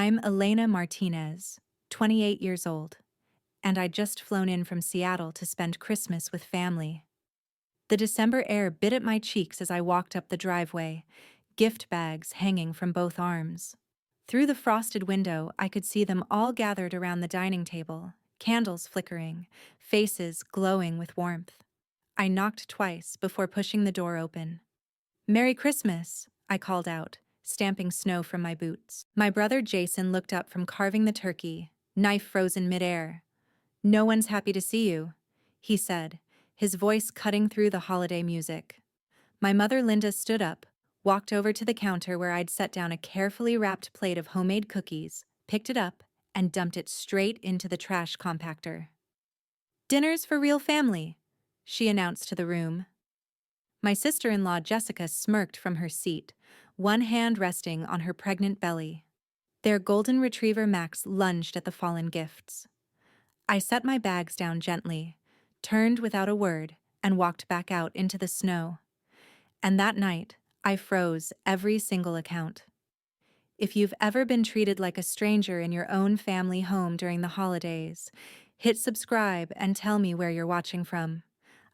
I'm Elena Martinez, 28 years old, and I'd just flown in from Seattle to spend Christmas with family. The December air bit at my cheeks as I walked up the driveway, gift bags hanging from both arms. Through the frosted window, I could see them all gathered around the dining table, candles flickering, faces glowing with warmth. I knocked twice before pushing the door open. "Merry Christmas," I called out, stamping snow from my boots. My brother Jason looked up from carving the turkey, knife frozen midair. "No one's happy to see you," he said, his voice cutting through the holiday music. My mother Linda stood up, walked over to the counter where I'd set down a carefully wrapped plate of homemade cookies, picked it up, and dumped it straight into the trash compactor. "Dinner's for real family," she announced to the room. My sister-in-law Jessica smirked from her seat, one hand resting on her pregnant belly. Their golden retriever Max lunged at the fallen gifts. I set my bags down gently, turned without a word, and walked back out into the snow. And that night, I froze every single account. If you've ever been treated like a stranger in your own family home during the holidays, hit subscribe and tell me where you're watching from.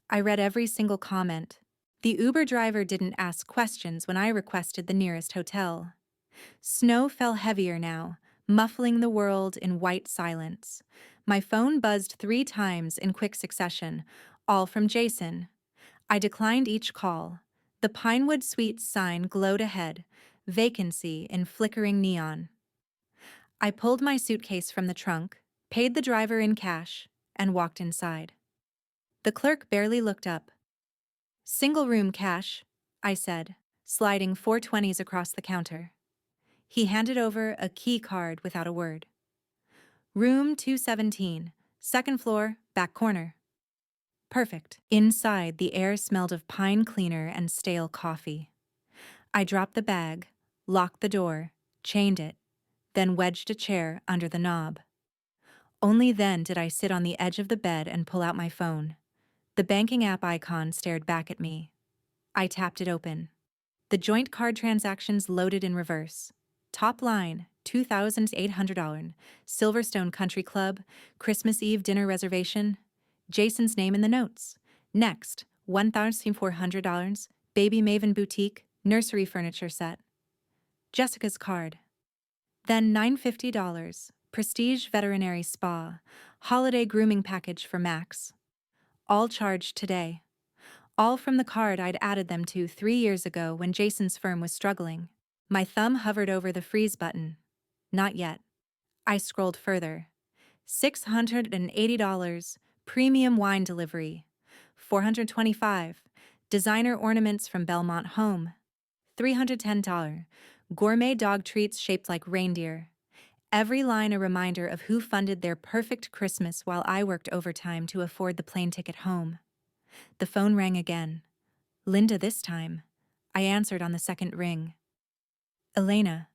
I read every single comment. The Uber driver didn't ask questions when I requested the nearest hotel. Snow fell heavier now, muffling the world in white silence. My phone buzzed 3 times in quick succession, all from Jason. I declined each call. The Pinewood Suites sign glowed ahead, vacancy in flickering neon. I pulled my suitcase from the trunk, paid the driver in cash, and walked inside. The clerk barely looked up. "Single room cash," I said, sliding 420s across the counter. He handed over a key card without a word. "Room 217, second floor, back corner." Perfect. Inside, the air smelled of pine cleaner and stale coffee. I dropped the bag, locked the door, chained it, then wedged a chair under the knob. Only then did I sit on the edge of the bed and pull out my phone. The banking app icon stared back at me. I tapped it open. The joint card transactions loaded in reverse. Top line, $2,800. Silverstone Country Club, Christmas Eve dinner reservation. Jason's name in the notes. Next, $1,400. Baby Maven Boutique, nursery furniture set. Jessica's card. Then $950. Prestige Veterinary Spa, holiday grooming package for Max. All charged today. All from the card I'd added them to 3 years ago when Jason's firm was struggling. My thumb hovered over the freeze button. Not yet. I scrolled further. $680. Premium wine delivery. $425. Designer ornaments from Belmont Home. $310. Gourmet dog treats shaped like reindeer. Every line a reminder of who funded their perfect Christmas while I worked overtime to afford the plane ticket home. The phone rang again. Linda this time. I answered on the second ring. "Elena."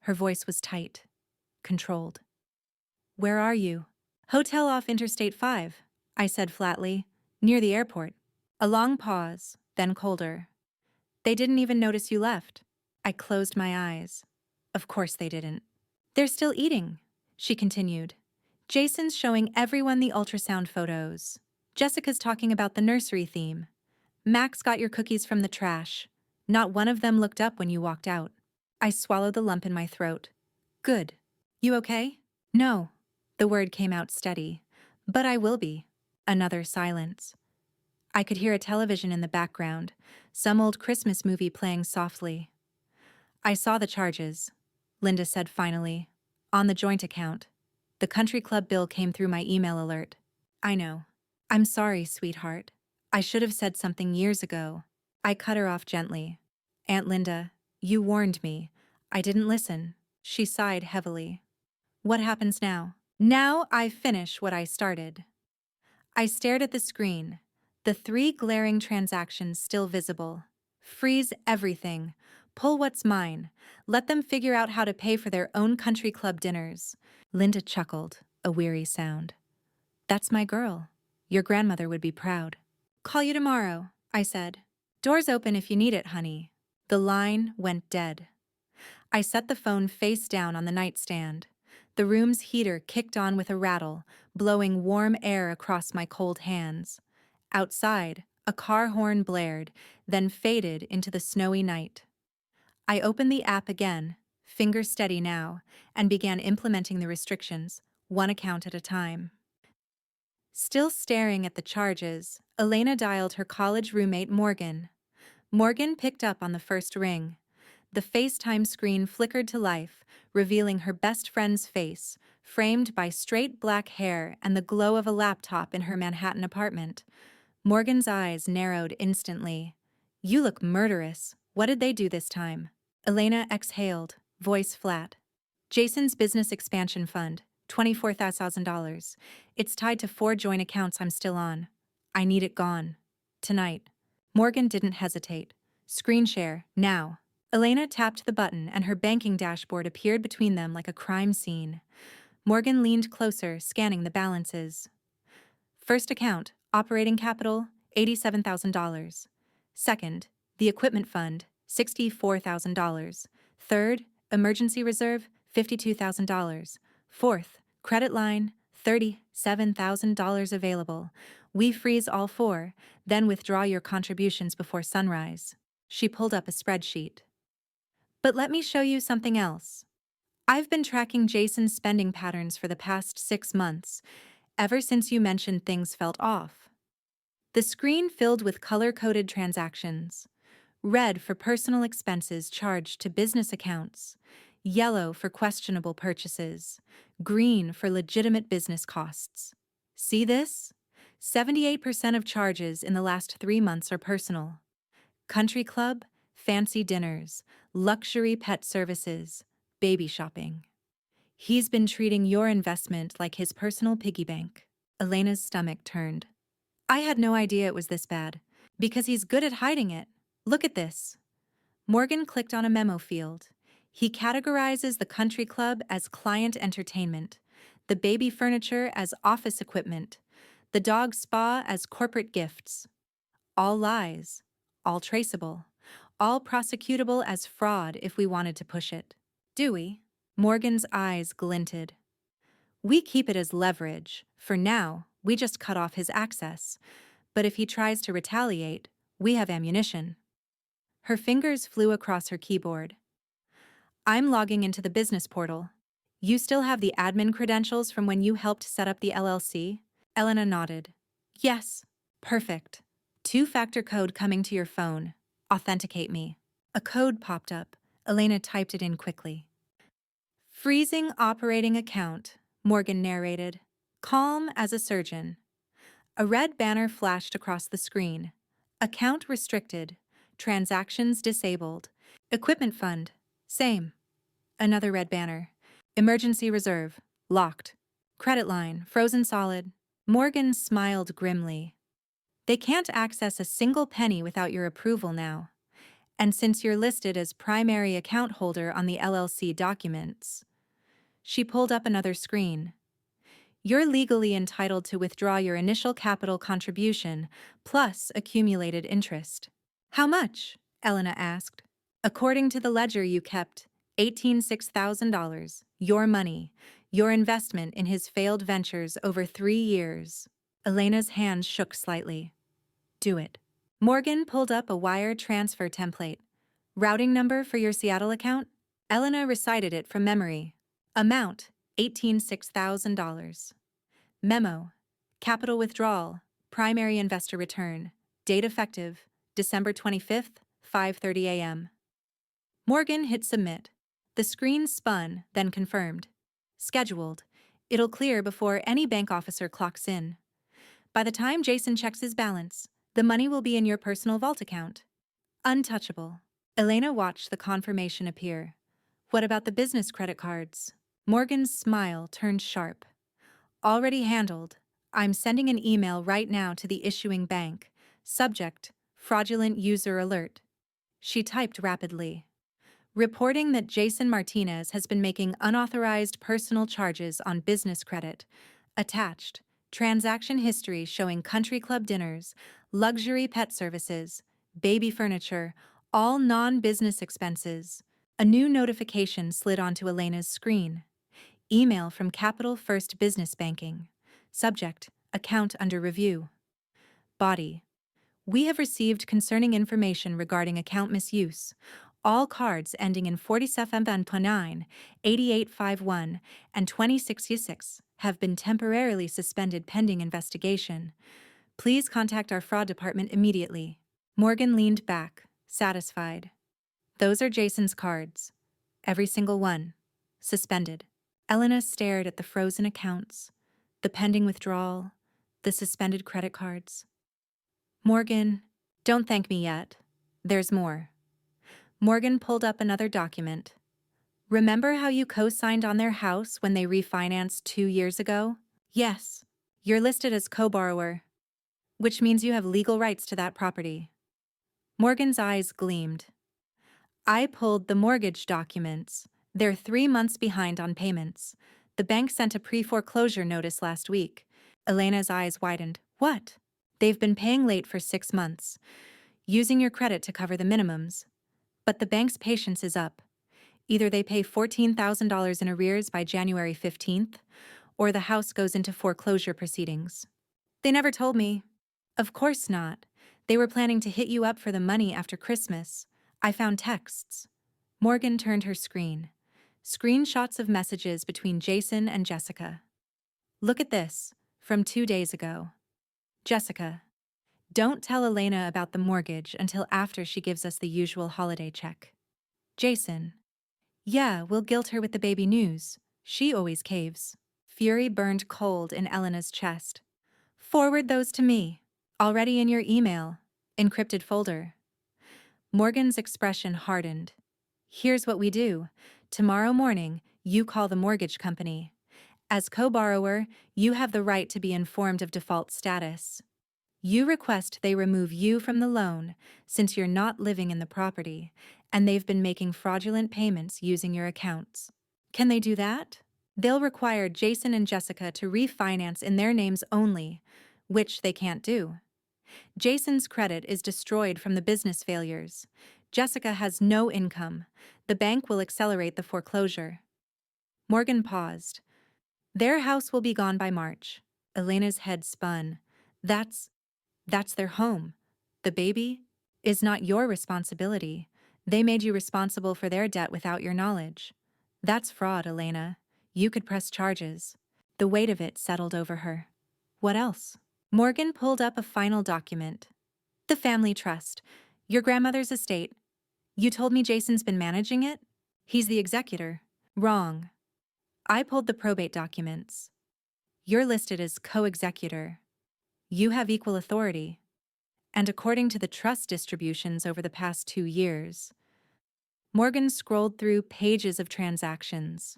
Her voice was tight, controlled. "Where are you?" "Hotel off Interstate 5, I said flatly, "near the airport." A long pause, then colder. "They didn't even notice you left." I closed my eyes. Of course they didn't. "They're still eating," she continued. "Jason's showing everyone the ultrasound photos. Jessica's talking about the nursery theme. Max got your cookies from the trash. Not one of them looked up when you walked out." I swallowed the lump in my throat. "Good. You okay?" "No." The word came out steady. "But I will be." Another silence. I could hear a television in the background, some old Christmas movie playing softly. "I saw the charges," Linda said finally. "On the joint account. The country club bill came through my email alert." "I know. I'm sorry, sweetheart. I should have said something years ago." I cut her off gently. "Aunt Linda, you warned me. I didn't listen." She sighed heavily. "What happens now?" "Now I finish what I started." I stared at the screen, the 3 glaring transactions still visible. Freeze everything. Pull what's mine. Let them figure out how to pay for their own country club dinners. Linda chuckled, a weary sound. "That's my girl. Your grandmother would be proud." "Call you tomorrow," I said. "Door's open if you need it, honey." The line went dead. I set the phone face down on the nightstand. The room's heater kicked on with a rattle, blowing warm air across my cold hands. Outside, a car horn blared, then faded into the snowy night. I opened the app again, finger steady now, and began implementing the restrictions, one account at a time. Still staring at the charges, Elena dialed her college roommate Morgan. Morgan picked up on the first ring. The FaceTime screen flickered to life, revealing her best friend's face, framed by straight black hair and the glow of a laptop in her Manhattan apartment. Morgan's eyes narrowed instantly. "You look murderous. What did they do this time?" Elena exhaled, voice flat. "Jason's business expansion fund, $24,000. It's tied to 4 joint accounts I'm still on. I need it gone. Tonight." Morgan didn't hesitate. "Screen share, now." Elena tapped the button and her banking dashboard appeared between them like a crime scene. Morgan leaned closer, scanning the balances. First account, operating capital, $87,000. Second, the equipment fund, $64,000. Third, emergency reserve, $52,000. Fourth, credit line, $37,000 available. We freeze all 4, then withdraw your contributions before sunrise. She pulled up a spreadsheet. "But let me show you something else. I've been tracking Jason's spending patterns for the past 6 months, ever since you mentioned things felt off." The screen filled with color-coded transactions. Red for personal expenses charged to business accounts, yellow for questionable purchases, green for legitimate business costs. "See this? 78% of charges in the last 3 months are personal. Country club, fancy dinners, luxury pet services, baby shopping. He's been treating your investment like his personal piggy bank." Elena's stomach turned. "I had no idea it was this bad. Because he's good at hiding it. Look at this." Morgan clicked on a memo field. "He categorizes the country club as client entertainment, the baby furniture as office equipment, the dog spa as corporate gifts. All lies, all traceable, all prosecutable as fraud if we wanted to push it. Do we?" Morgan's eyes glinted. "We keep it as leverage. For now, we just cut off his access. But if he tries to retaliate, we have ammunition." Her fingers flew across her keyboard. "I'm logging into the business portal. You still have the admin credentials from when you helped set up the LLC?" Elena nodded. "Yes." "Perfect. 2-factor code coming to your phone. Authenticate me." A code popped up. Elena typed it in quickly. "Freezing operating account," Morgan narrated. "Calm as a surgeon." A red banner flashed across the screen. "Account restricted. Transactions disabled. Equipment fund. Same." Another red banner. "Emergency reserve. Locked. Credit line. Frozen solid." Morgan smiled grimly. "They can't access a single penny without your approval now. And since you're listed as primary account holder on the LLC documents." She pulled up another screen. "You're legally entitled to withdraw your initial capital contribution, plus accumulated interest." "How much?" Elena asked. "According to the ledger you kept, $18,600. Your money, your investment in his failed ventures over 3 years." Elena's hands shook slightly. "Do it." Morgan pulled up a wire transfer template. "Routing number for your Seattle account?" Elena recited it from memory. Amount, $18,600. Memo, capital withdrawal, primary investor return. Date effective, December 25th, 5:30 a.m. Morgan hit submit. The screen spun, then confirmed. "Scheduled. It'll clear before any bank officer clocks in. By the time Jason checks his balance, the money will be in your personal vault account. Untouchable." Elena watched the confirmation appear. "What about the business credit cards?" Morgan's smile turned sharp. "Already handled. I'm sending an email right now to the issuing bank. Subject, fraudulent user alert." She typed rapidly. "Reporting that Jason Martinez has been making unauthorized personal charges on business credit. Attached, transaction history showing country club dinners, luxury pet services, baby furniture, all non-business expenses. A new notification slid onto Elena's screen. Email from Capital First Business Banking. Subject: account under review. Body: we have received concerning information regarding account misuse. All cards ending in 47.9, 8851, and 2666 have been temporarily suspended pending investigation. Please contact our fraud department immediately. Morgan leaned back, satisfied. Those are Jason's cards. Every single one. Suspended. Elena stared at the frozen accounts, the pending withdrawal, the suspended credit cards. Morgan, don't thank me yet. There's more. Morgan pulled up another document. Remember how you co-signed on their house when they refinanced 2 years ago? Yes. You're listed as co-borrower, which means you have legal rights to that property. Morgan's eyes gleamed. I pulled the mortgage documents. They're 3 months behind on payments. The bank sent a pre-foreclosure notice last week. Elena's eyes widened. What? They've been paying late for 6 months, using your credit to cover the minimums. But the bank's patience is up. Either they pay $14,000 in arrears by January 15th, or the house goes into foreclosure proceedings. They never told me. Of course not. They were planning to hit you up for the money after Christmas. I found texts. Morgan turned her screen. Screenshots of messages between Jason and Jessica. Look at this, from 2 days ago. Jessica: don't tell Elena about the mortgage until after she gives us the usual holiday check. Jason: yeah, we'll guilt her with the baby news. She always caves. Fury burned cold in Elena's chest. Forward those to me. Already in your email. Encrypted folder. Morgan's expression hardened. Here's what we do. Tomorrow morning, you call the mortgage company. As co-borrower, you have the right to be informed of default status. You request they remove you from the loan since you're not living in the property and they've been making fraudulent payments using your accounts. Can they do that? They'll require Jason and Jessica to refinance in their names only, which they can't do. Jason's credit is destroyed from the business failures. Jessica has no income. The bank will accelerate the foreclosure. Morgan paused. Their house will be gone by March. Elena's head spun. That's their home. The baby is not your responsibility. They made you responsible for their debt without your knowledge. That's fraud, Elena. You could press charges. The weight of it settled over her. What else? Morgan pulled up a final document. The family trust. Your grandmother's estate. You told me Jason's been managing it? He's the executor. Wrong. I pulled the probate documents. You're listed as co-executor. You have equal authority. And according to the trust distributions over the past 2 years, Morgan scrolled through pages of transactions.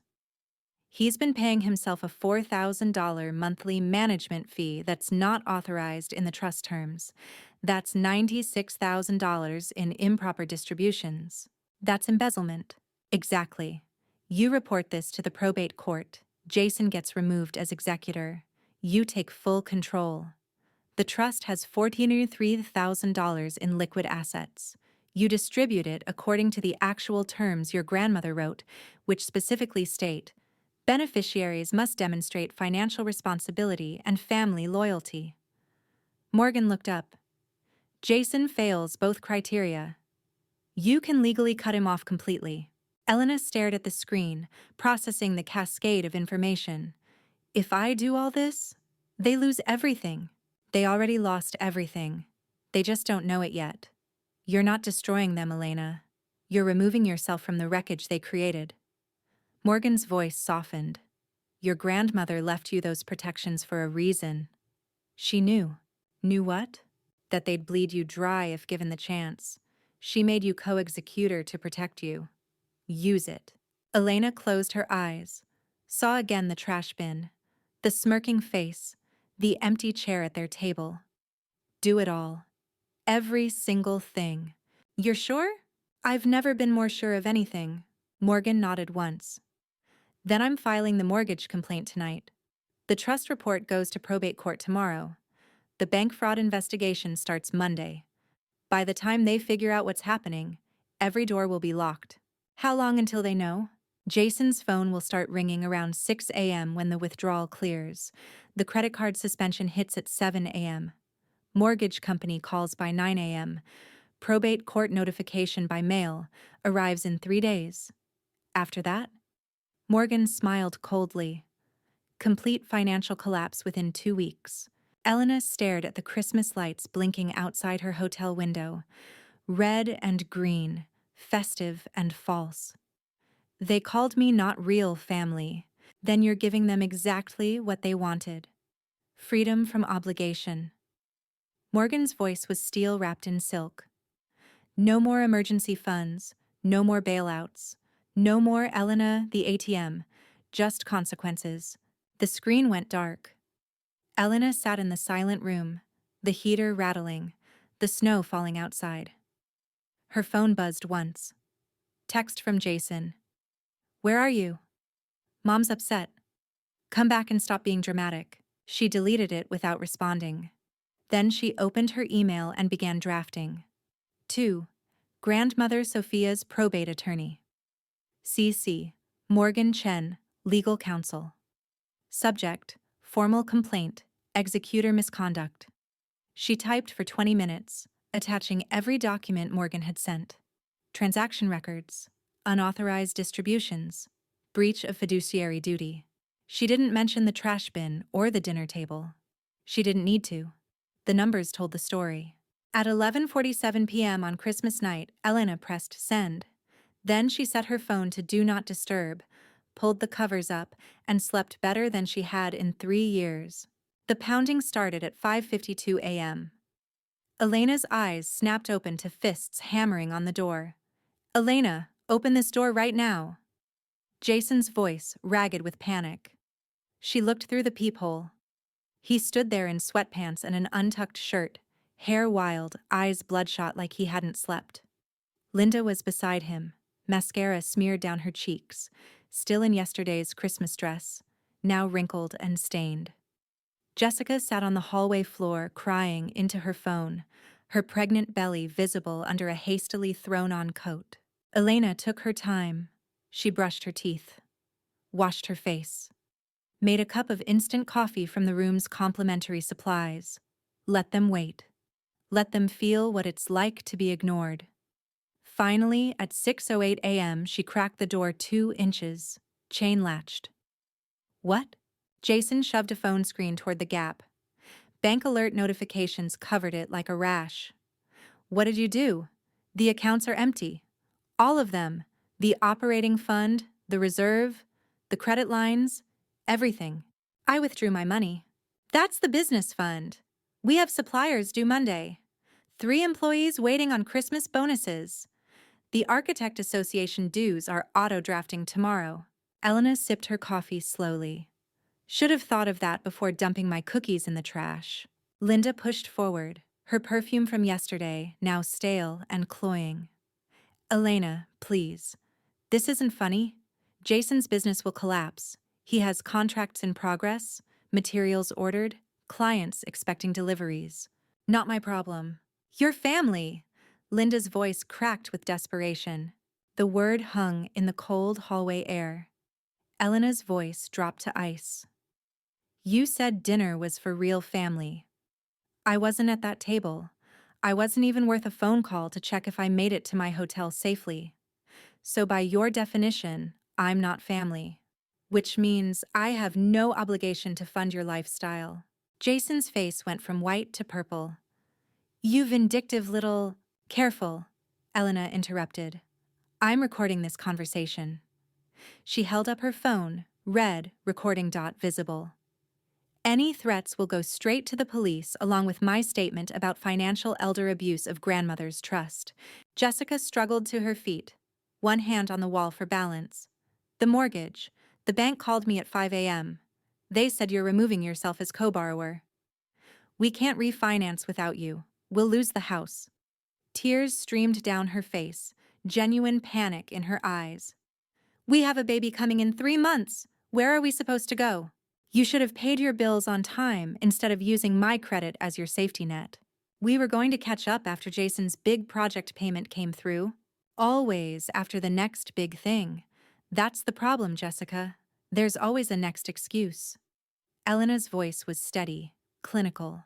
He's been paying himself a $4,000 monthly management fee that's not authorized in the trust terms. That's $96,000 in improper distributions. That's embezzlement. Exactly. You report this to the probate court. Jason gets removed as executor. You take full control. The trust has $43,000 in liquid assets. You distribute it according to the actual terms your grandmother wrote, which specifically state, beneficiaries must demonstrate financial responsibility and family loyalty. Morgan looked up. Jason fails both criteria. You can legally cut him off completely. Elena stared at the screen, processing the cascade of information. If I do all this, they lose everything. They already lost everything. They just don't know it yet. You're not destroying them, Elena. You're removing yourself from the wreckage they created. Morgan's voice softened. Your grandmother left you those protections for a reason. She knew. Knew what? That they'd bleed you dry if given the chance. She made you co-executor to protect you. Use it. Elena closed her eyes, saw again the trash bin, the smirking face, the empty chair at their table. Do it all. Every single thing. You're sure? I've never been more sure of anything. Morgan nodded once. Then I'm filing the mortgage complaint tonight. The trust report goes to probate court tomorrow. The bank fraud investigation starts Monday. By the time they figure out what's happening, every door will be locked. How long until they know? Jason's phone will start ringing around 6 a.m. when the withdrawal clears. The credit card suspension hits at 7 a.m. Mortgage company calls by 9 a.m. Probate court notification by mail arrives in 3 days. After that? Morgan smiled coldly. Complete financial collapse within 2 weeks. Elena stared at the Christmas lights blinking outside her hotel window. Red and green, festive and false. They called me not real family. Then you're giving them exactly what they wanted. Freedom from obligation. Morgan's voice was steel wrapped in silk. No more emergency funds, no more bailouts, no more Elena the ATM, just consequences. The screen went dark. Elena sat in the silent room, the heater rattling, the snow falling outside. Her phone buzzed once. Text from Jason. Where are you? Mom's upset. Come back and stop being dramatic. She deleted it without responding. Then she opened her email and began drafting. 2. Grandmother Sophia's probate attorney. CC. Morgan Chen, legal counsel. Subject. Formal complaint. Executor misconduct. She typed for 20 minutes, attaching every document Morgan had sent. Transaction records. Unauthorized distributions. Breach of fiduciary duty. She didn't mention the trash bin or the dinner table. She didn't need to. The numbers told the story. At 11:47 p.m. on Christmas night, Elena pressed send. Then she set her phone to do not disturb, pulled the covers up, and slept better than she had in 3 years. The pounding started at 5:52 a.m. Elena's eyes snapped open to fists hammering on the door. Elena, open this door right now. Jason's voice, ragged with panic. She looked through the peephole. He stood there in sweatpants and an untucked shirt, hair wild, eyes bloodshot like he hadn't slept. Linda was beside him, mascara smeared down her cheeks, still in yesterday's Christmas dress, now wrinkled and stained. Jessica sat on the hallway floor, crying into her phone, her pregnant belly visible under a hastily thrown-on coat. Elena took her time. She brushed her teeth, washed her face, made a cup of instant coffee from the room's complimentary supplies. Let them wait. Let them feel what it's like to be ignored. Finally, at 6:08 a.m., she cracked the door 2 inches, chain-latched. What? Jason shoved a phone screen toward the gap. Bank alert notifications covered it like a rash. What did you do? The accounts are empty. All of them. The operating fund, the reserve, the credit lines, everything. I withdrew my money. That's the business fund. We have suppliers due Monday. 3 employees waiting on Christmas bonuses. The Architect Association dues are auto-drafting tomorrow. Elena sipped her coffee slowly. Should have thought of that before dumping my cookies in the trash. Linda pushed forward, her perfume from yesterday now stale and cloying. Elena, please. This isn't funny. Jason's business will collapse. He has contracts in progress, materials ordered, clients expecting deliveries. Not my problem. Your family! Linda's voice cracked with desperation. The word hung in the cold hallway air. Elena's voice dropped to ice. You said dinner was for real family. I wasn't at that table. I wasn't even worth a phone call to check if I made it to my hotel safely. So by your definition, I'm not family. Which means I have no obligation to fund your lifestyle. Jason's face went from white to purple. You vindictive little... Careful, Elena interrupted. I'm recording this conversation. She held up her phone, red recording dot visible. Any threats will go straight to the police along with my statement about financial elder abuse of grandmother's trust. Jessica struggled to her feet, one hand on the wall for balance. The mortgage. The bank called me at 5 a.m. They said you're removing yourself as co-borrower. We can't refinance without you. We'll lose the house. Tears streamed down her face, genuine panic in her eyes. We have a baby coming in 3 months. Where are we supposed to go? You should have paid your bills on time instead of using my credit as your safety net. We were going to catch up after Jason's big project payment came through. Always after the next big thing. That's the problem, Jessica. There's always a next excuse. Elena's voice was steady, clinical.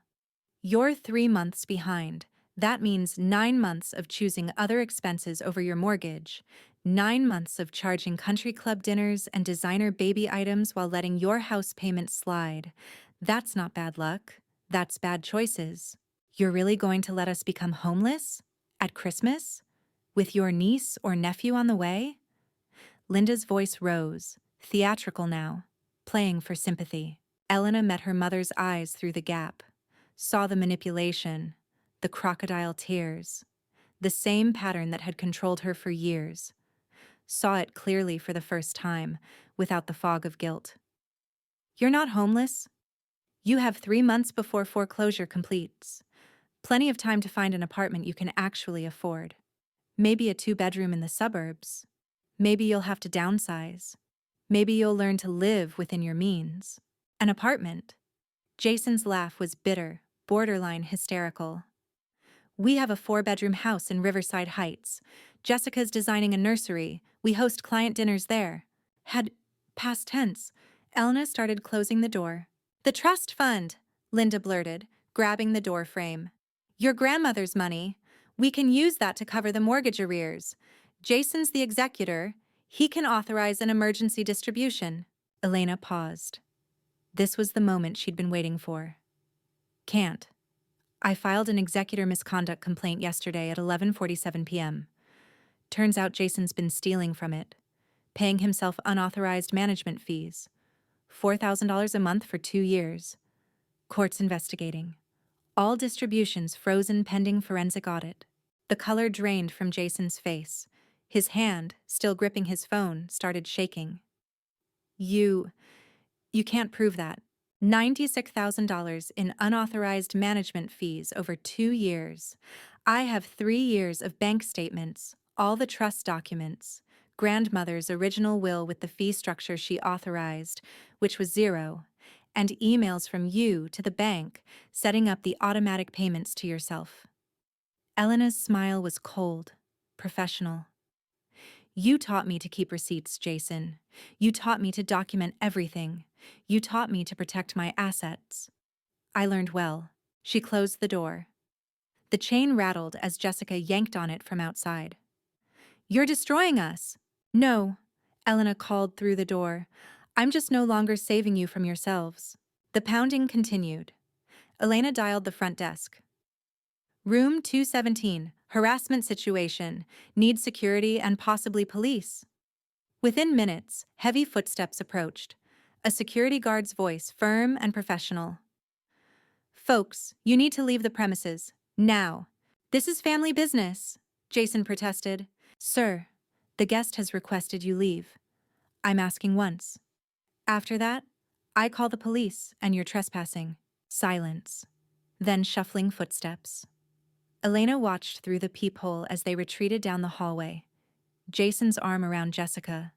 You're 3 months behind. That means 9 months of choosing other expenses over your mortgage, 9 months of charging country club dinners and designer baby items while letting your house payment slide. That's not bad luck. That's bad choices. You're really going to let us become homeless? At Christmas? With your niece or nephew on the way? Linda's voice rose, theatrical now, playing for sympathy. Elena met her mother's eyes through the gap, saw the manipulation, the crocodile tears, the same pattern that had controlled her for years, saw it clearly for the first time, without the fog of guilt. You're not homeless. You have 3 months before foreclosure completes. Plenty of time to find an apartment you can actually afford. Maybe a 2-bedroom in the suburbs. Maybe you'll have to downsize. Maybe you'll learn to live within your means. An apartment. Jason's laugh was bitter, borderline hysterical. We have a 4-bedroom house in Riverside Heights. Jessica's designing a nursery. We host client dinners there. Past tense. Elena started closing the door. The trust fund, Linda blurted, grabbing the door frame. Your grandmother's money. We can use that to cover the mortgage arrears. Jason's the executor. He can authorize an emergency distribution. Elena paused. This was the moment she'd been waiting for. Can't. I filed an executor misconduct complaint yesterday at 11:47 p.m. Turns out Jason's been stealing from it, paying himself unauthorized management fees. $4,000 a month for 2 years. Court's investigating. All distributions frozen pending forensic audit. The color drained from Jason's face. His hand, still gripping his phone, started shaking. You can't prove that. $96,000 in unauthorized management fees over 2 years. I have 3 years of bank statements, all the trust documents, grandmother's original will with the fee structure she authorized, which was 0, and emails from you to the bank setting up the automatic payments to yourself. Elena's smile was cold, professional. You taught me to keep receipts, Jason. You taught me to document everything. You taught me to protect my assets. I learned well. She closed the door. The chain rattled as Jessica yanked on it from outside. You're destroying us. No, Elena called through the door. I'm just no longer saving you from yourselves. The pounding continued. Elena dialed the front desk. Room 217, harassment situation, need security and possibly police. Within minutes, heavy footsteps approached. A security guard's voice, firm and professional. Folks, you need to leave the premises. Now. This is family business, Jason protested. Sir, the guest has requested you leave. I'm asking once. After that, I call the police and you're trespassing. Silence. Then shuffling footsteps. Elena watched through the peephole as they retreated down the hallway. Jason's arm around Jessica,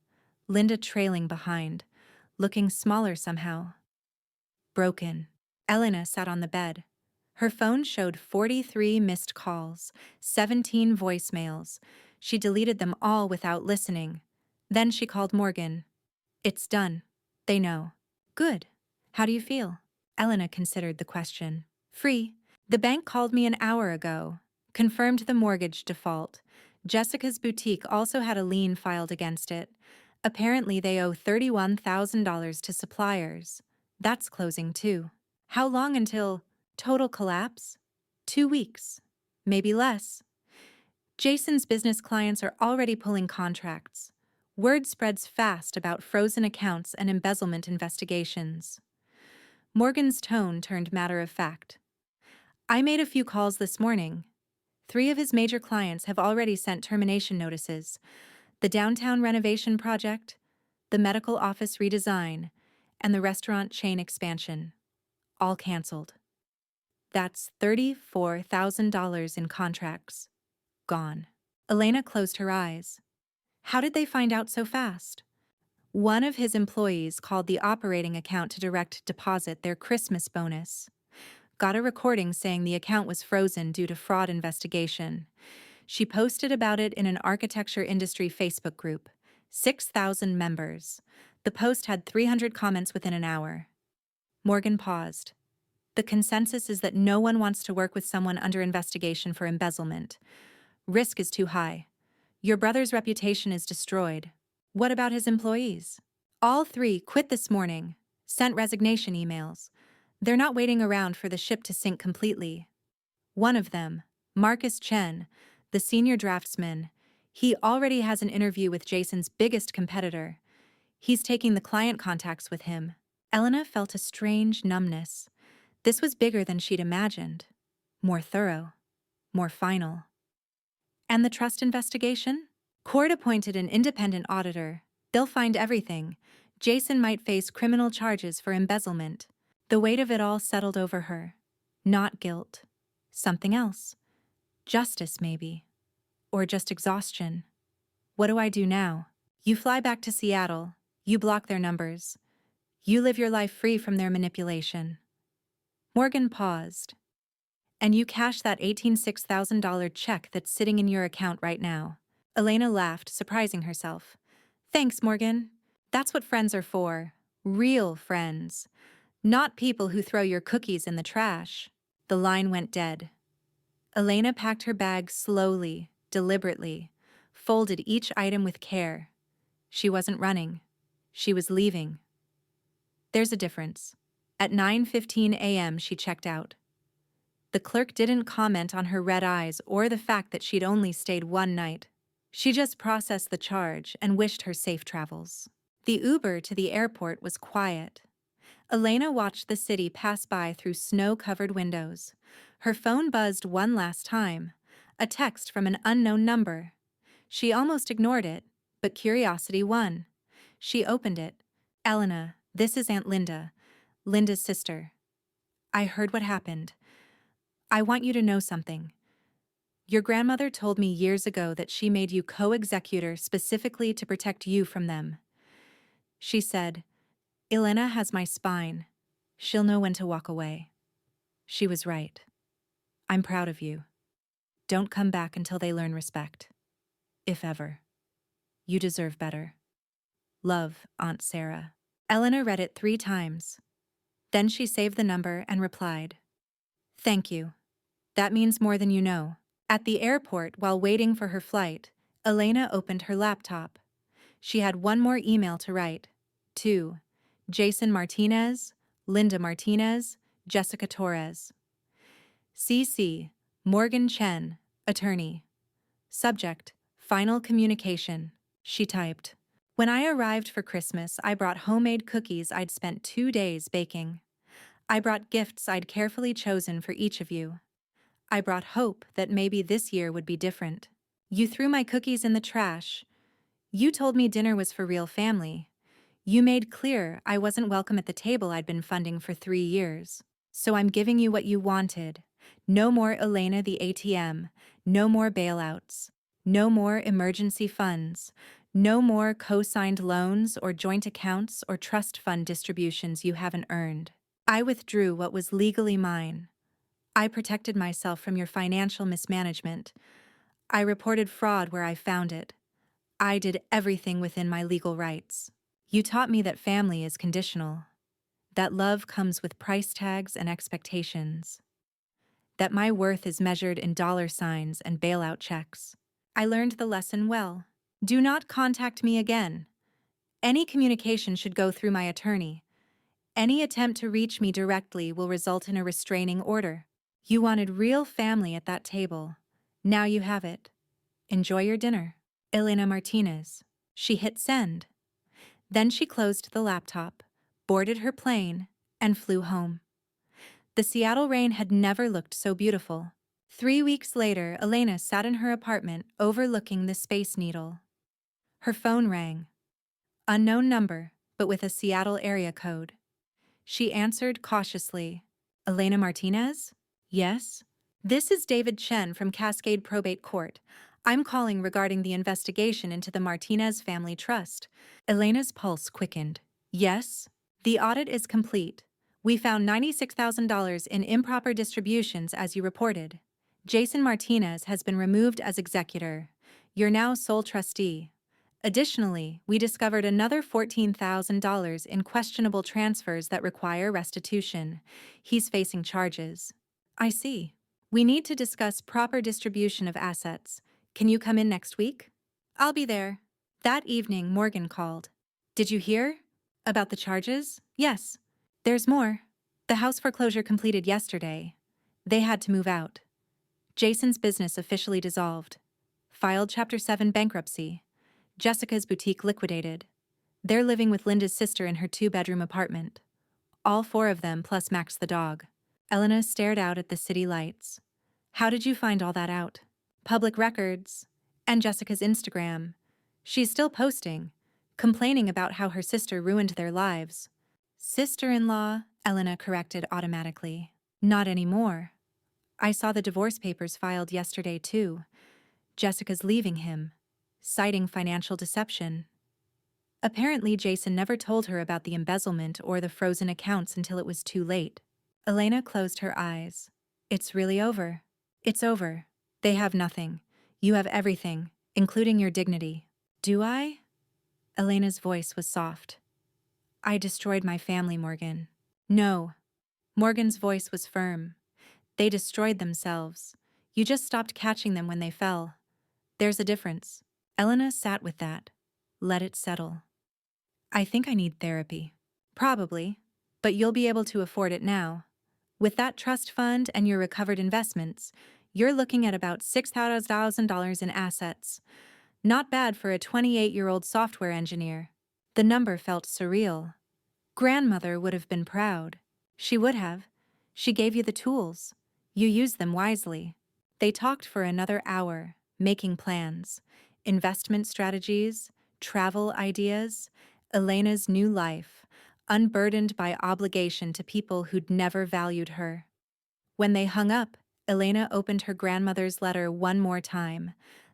Linda trailing behind, looking smaller somehow. Broken. Elena sat on the bed. Her phone showed 43 missed calls, 17 voicemails. She deleted them all without listening. Then she called Morgan. It's done. They know. Good. How do you feel? Elena considered the question. Free. The bank called me an hour ago. Confirmed the mortgage default. Jessica's boutique also had a lien filed against it. Apparently they owe $31,000 to suppliers. That's closing too. How long until total collapse? 2 weeks. Maybe less. Jason's business clients are already pulling contracts. Word spreads fast about frozen accounts and embezzlement investigations. Morgan's tone turned matter-of-fact. I made a few calls this morning. 3 of his major clients have already sent termination notices. The downtown renovation project, the medical office redesign, and the restaurant chain expansion. All canceled. That's $34,000 in contracts. Gone. Elena closed her eyes. How did they find out so fast? One of his employees called the operating account to direct deposit their Christmas bonus. Got a recording saying the account was frozen due to fraud investigation. She posted about it in an architecture industry Facebook group. 6,000 members. The post had 300 comments within an hour. Morgan paused. The consensus is that no one wants to work with someone under investigation for embezzlement. Risk is too high. Your brother's reputation is destroyed. What about his employees? All three quit this morning, sent resignation emails. They're not waiting around for the ship to sink completely. One of them, Marcus Chen, the senior draftsman, he already has an interview with Jason's biggest competitor. He's taking the client contacts with him. Elena felt a strange numbness. This was bigger than she'd imagined. More thorough. More final. And the trust investigation? Court appointed an independent auditor. They'll find everything. Jason might face criminal charges for embezzlement. The weight of it all settled over her. Not guilt. Something else. Justice, maybe. Or just exhaustion. What do I do now? You fly back to Seattle. You block their numbers. You live your life free from their manipulation. Morgan paused. And you cash that $18,600 check that's sitting in your account right now. Elena laughed, surprising herself. Thanks, Morgan. That's what friends are for. Real friends. Not people who throw your cookies in the trash. The line went dead. Elena packed her bag slowly, deliberately, folded each item with care. She wasn't running. She was leaving. There's a difference. At 9:15 a.m. she checked out. The clerk didn't comment on her red eyes or the fact that she'd only stayed one night. She just processed the charge and wished her safe travels. The Uber to the airport was quiet. Elena watched the city pass by through snow-covered windows. Her phone buzzed one last time, a text from an unknown number. She almost ignored it, but curiosity won. She opened it. Elena, this is Aunt Linda, Linda's sister. I heard what happened. I want you to know something. Your grandmother told me years ago that she made you co-executor specifically to protect you from them. She said, Elena has my spine. She'll know when to walk away. She was right. I'm proud of you. Don't come back until they learn respect. If ever. You deserve better. Love, Aunt Sarah. Elena read it 3 times. Then she saved the number and replied, Thank you. That means more than you know. At the airport, while waiting for her flight, Elena opened her laptop. She had one more email to write. 2. Jason Martinez, Linda Martinez, Jessica Torres. CC, Morgan Chen, attorney. Subject, final communication. She typed. When I arrived for Christmas, I brought homemade cookies I'd spent 2 days baking. I brought gifts I'd carefully chosen for each of you. I brought hope that maybe this year would be different. You threw my cookies in the trash. You told me dinner was for real family. You made clear I wasn't welcome at the table I'd been funding for 3 years. So I'm giving you what you wanted. No more Elena the ATM. No more bailouts. No more emergency funds. No more co-signed loans or joint accounts or trust fund distributions you haven't earned. I withdrew what was legally mine. I protected myself from your financial mismanagement. I reported fraud where I found it. I did everything within my legal rights. You taught me that family is conditional, that love comes with price tags and expectations, that my worth is measured in dollar signs and bailout checks. I learned the lesson well. Do not contact me again. Any communication should go through my attorney. Any attempt to reach me directly will result in a restraining order. You wanted real family at that table. Now you have it. Enjoy your dinner. Elena Martinez. She hit send. Then she closed the laptop, boarded her plane, and flew home. The Seattle rain had never looked so beautiful. 3 weeks later, Elena sat in her apartment overlooking the Space Needle. Her phone rang. Unknown number, but with a Seattle area code. She answered cautiously. Elena Martinez? Yes? This is David Chen from Cascade Probate Court. I'm calling regarding the investigation into the Martinez Family Trust. Elena's pulse quickened. Yes? The audit is complete. We found $96,000 in improper distributions as you reported. Jason Martinez has been removed as executor. You're now sole trustee. Additionally, we discovered another $14,000 in questionable transfers that require restitution. He's facing charges. I see. We need to discuss proper distribution of assets. Can you come in next week? I'll be there. That evening, Morgan called. Did you hear? About the charges? Yes. There's more. The house foreclosure completed yesterday. They had to move out. Jason's business officially dissolved. Filed Chapter 7 bankruptcy. Jessica's boutique liquidated. They're living with Linda's sister in her 2-bedroom apartment. All 4 of them plus Max the dog. Elena stared out at the city lights. How did you find all that out? Public records. And Jessica's Instagram. She's still posting, complaining about how her sister ruined their lives. Sister-in-law, Elena corrected automatically. Not anymore. I saw the divorce papers filed yesterday too. Jessica's leaving him, citing financial deception. Apparently, Jason never told her about the embezzlement or the frozen accounts until it was too late. Elena closed her eyes. It's really over. It's over. They have nothing. You have everything, including your dignity. Do I? Elena's voice was soft. I destroyed my family, Morgan. No. Morgan's voice was firm. They destroyed themselves. You just stopped catching them when they fell. There's a difference. Elena sat with that. Let it settle. I think I need therapy. Probably. But you'll be able to afford it now. With that trust fund and your recovered investments, you're looking at about $6,000 in assets. Not bad for a 28-year-old software engineer. The number felt surreal. Grandmother would have been proud. She would have. She gave you the tools. You used them wisely. They talked for another hour, making plans, investment strategies, travel ideas, Elena's new life, unburdened by obligation to people who'd never valued her. When they hung up, Elena opened her grandmother's letter one more time,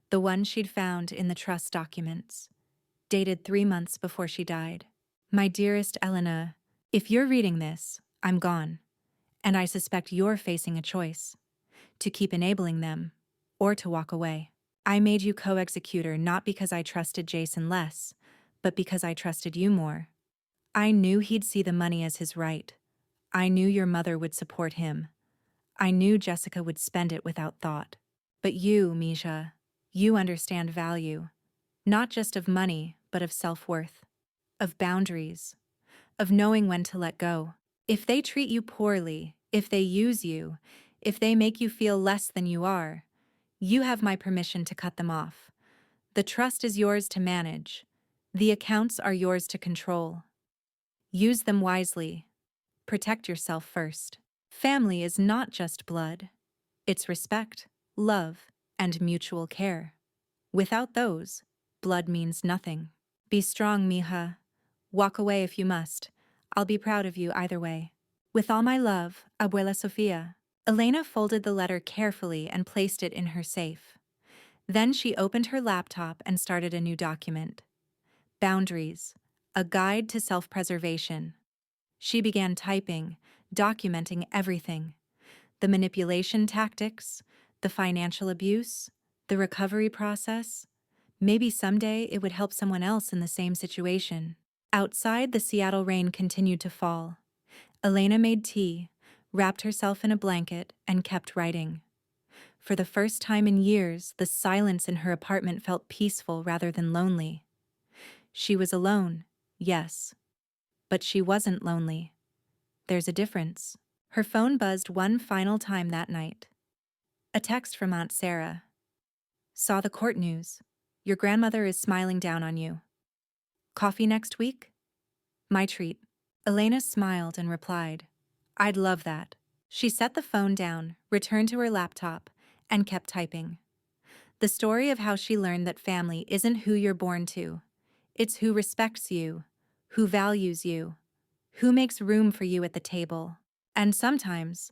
the one she'd found in the trust documents, dated 3 months before she died. My dearest Elena, if you're reading this, I'm gone, and I suspect you're facing a choice: to keep enabling them, or to walk away. I made you co-executor not because I trusted Jason less, but because I trusted you more. I knew he'd see the money as his right. I knew your mother would support him. I knew Jessica would spend it without thought. But you, Misha, you understand value, not just of money, but of self-worth, of boundaries, of knowing when to let go. If they treat you poorly, if they use you, if they make you feel less than you are, you have my permission to cut them off. The trust is yours to manage. The accounts are yours to control. Use them wisely. Protect yourself first. Family is not just blood. It's respect, love, and mutual care. Without those, blood means nothing. Be strong, mija. Walk away if you must. I'll be proud of you either way. With all my love, Abuela Sofia. Elena folded the letter carefully and placed it in her safe. Then she opened her laptop and started a new document. Boundaries, a guide to self-preservation. She began typing, documenting everything: the manipulation tactics, the financial abuse, the recovery process. Maybe someday it would help someone else in the same situation. Outside, the Seattle rain continued to fall. Elena made tea, wrapped herself in a blanket, and kept writing. For the first time in years, the silence in her apartment felt peaceful rather than lonely. She was alone, yes, but she wasn't lonely. There's a difference. Her phone buzzed one final time that night. A text from Aunt Sarah. Saw the court news. Your grandmother is smiling down on you. Coffee next week? My treat. Elena smiled and replied, I'd love that. She set the phone down, returned to her laptop, and kept typing. The story of how she learned that family isn't who you're born to. It's who respects you, who values you, who makes room for you at the table. And sometimes,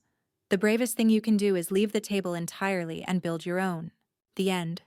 the bravest thing you can do is leave the table entirely and build your own. The end.